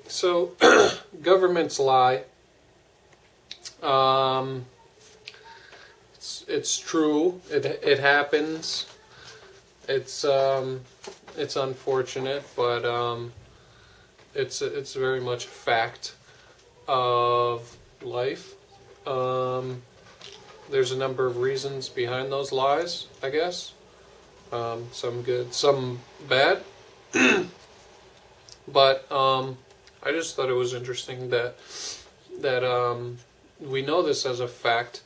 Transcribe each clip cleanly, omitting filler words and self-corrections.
So governments lie. It's true. It happens. It's unfortunate, but it's very much a fact of life. There's a number of reasons behind those lies, I guess. Some good, some bad. But I just thought it was interesting that we know this as a fact,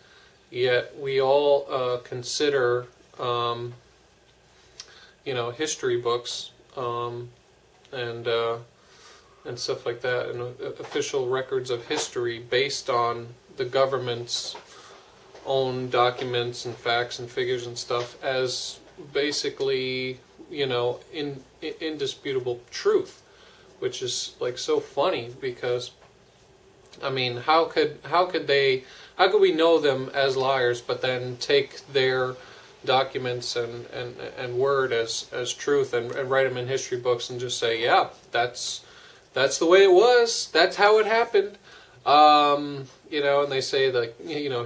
yet we all consider history books and stuff like that, and official records of history based on the government's own documents and facts and figures and stuff as basically, indisputable truth, which is like so funny because, I mean, how could we know them as liars, but then take their documents and word as truth and write them in history books and just say, yeah, that's the way it was, that's how it happened. And they say that,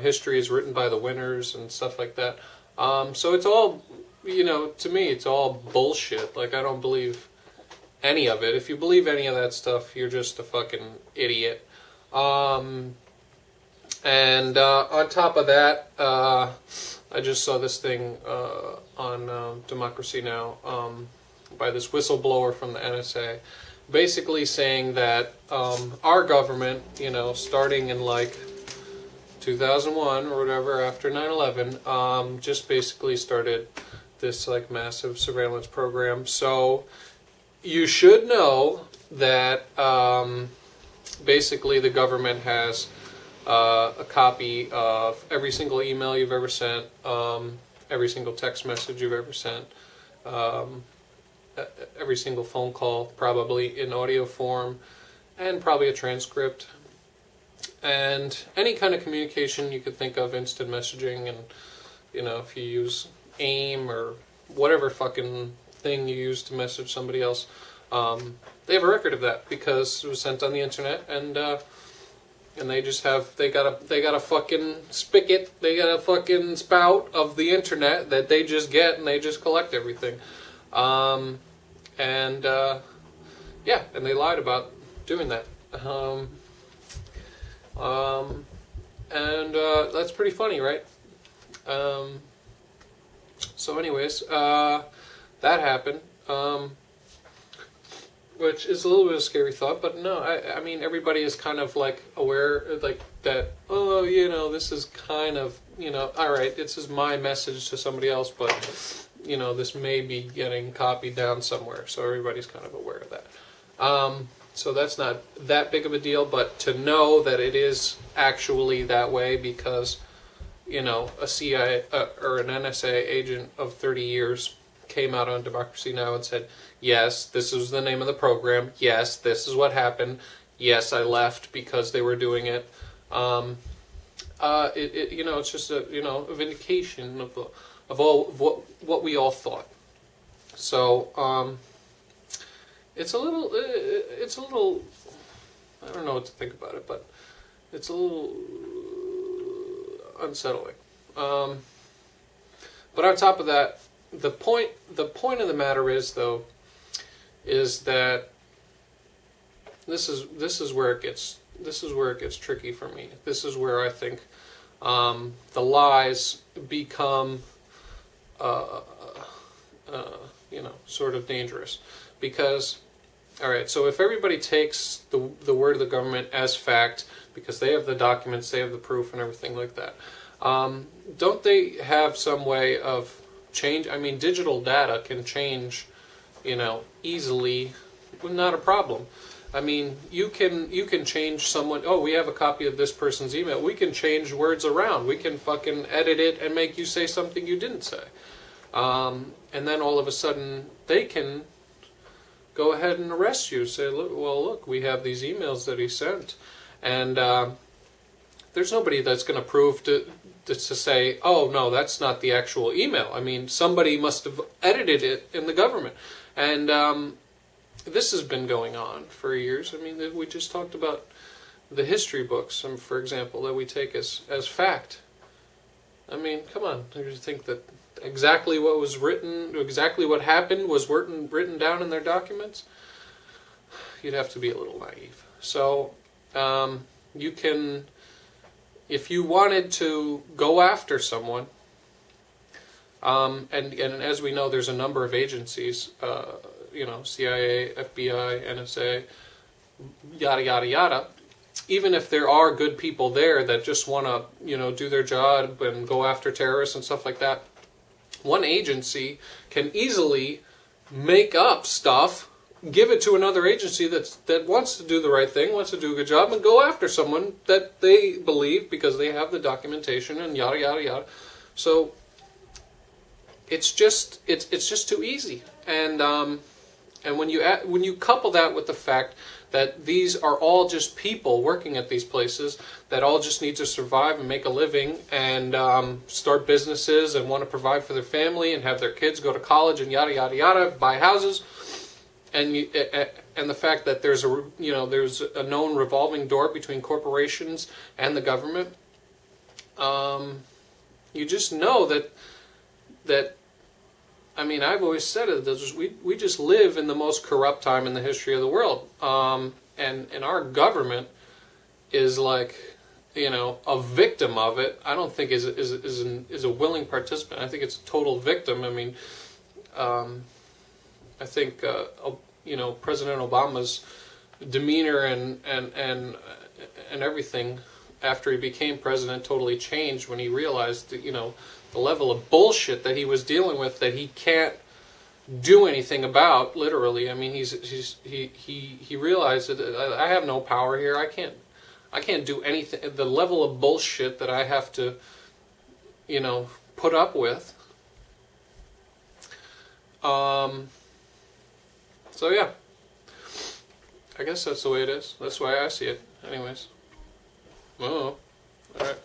history is written by the winners and stuff like that. So it's all, to me, it's all bullshit. Like, I don't believe any of it. If you believe any of that stuff, you're just a fucking idiot. And on top of that, I just saw this thing on Democracy Now! By this whistleblower from the NSA, basically saying that our government, starting in like 2001 or whatever, after 9/11, just basically started this like massive surveillance program. So you should know that basically the government has a copy of every single email you've ever sent, every single text message you've ever sent, every single phone call, probably in audio form, and probably a transcript, and any kind of communication you could think of, instant messaging, and if you use AIM or whatever fucking thing you use to message somebody else, they have a record of that because it was sent on the internet, and they just have, they got a fucking spigot, they got a fucking spout of the internet that they just get, and they just collect everything. Yeah, and they lied about doing that. That's pretty funny, right? So anyways, that happened. Which is a little bit of a scary thought, but no, I mean, everybody is kind of like aware, like that, oh, this is kind of, alright, this is my message to somebody else, but, this may be getting copied down somewhere, so everybody's kind of aware of that. So that's not that big of a deal, but to know that it is actually that way because, a CIA or an NSA agent of 30 years came out on Democracy Now! And said, yes, this is the name of the program, yes, this is what happened, yes, I left because they were doing it. It's just a vindication of what we all thought. So it's a little I don't know what to think about it, but it's a little unsettling. But on top of that, the point of the matter is, though, is that this is where it gets tricky for me. This is where I think the lies become sort of dangerous, because all right, so if everybody takes the word of the government as fact because they have the documents, they have the proof and everything like that, don't they have some way of change? I mean, digital data can change, easily, not a problem. I mean, you can change someone. Oh, we have a copy of this person's email. We can change words around. We can fucking edit it and make you say something you didn't say. And then all of a sudden they can go ahead and arrest you. Say, look, we have these emails that he sent, and there's nobody that's going to prove to say, oh no, that's not the actual email. I mean, somebody must have edited it in the government, and this has been going on for years. I mean, we just talked about the history books, for example, that we take as fact. I mean, come on, do you think that exactly what was written, exactly what happened was written down in their documents? You'd have to be a little naive. So, you can, if you wanted to go after someone, and as we know, there's a number of agencies, you know, CIA, FBI, NSA, yada, yada, yada. Even if there are good people there that just want to, you know, do their job and go after terrorists and stuff like that, one agency can easily make up stuff, give it to another agency that wants to do the right thing, wants to do a good job, and go after someone that they believe because they have the documentation and yada, yada, yada. So it's just too easy. And when you couple that with the fact that these are all just people working at these places that all just need to survive and make a living and start businesses and want to provide for their family and have their kids go to college and yada yada yada, buy houses, and the fact that there's a known revolving door between corporations and the government, you just know that. I mean, I've always said it, we just live in the most corrupt time in the history of the world. And our government is like, you know, a victim of it. I don't think is a willing participant. I think it's a total victim. I mean, I think, you know, President Obama's demeanor and everything after he became president totally changed when he realized that, you know, the level of bullshit that he was dealing with that he can't do anything about, literally. I mean, he realized that I have no power here. I can't do anything. The level of bullshit that I have to, you know, put up with. So yeah, I guess that's the way it is. That's the way I see it. Anyways, oh, all right.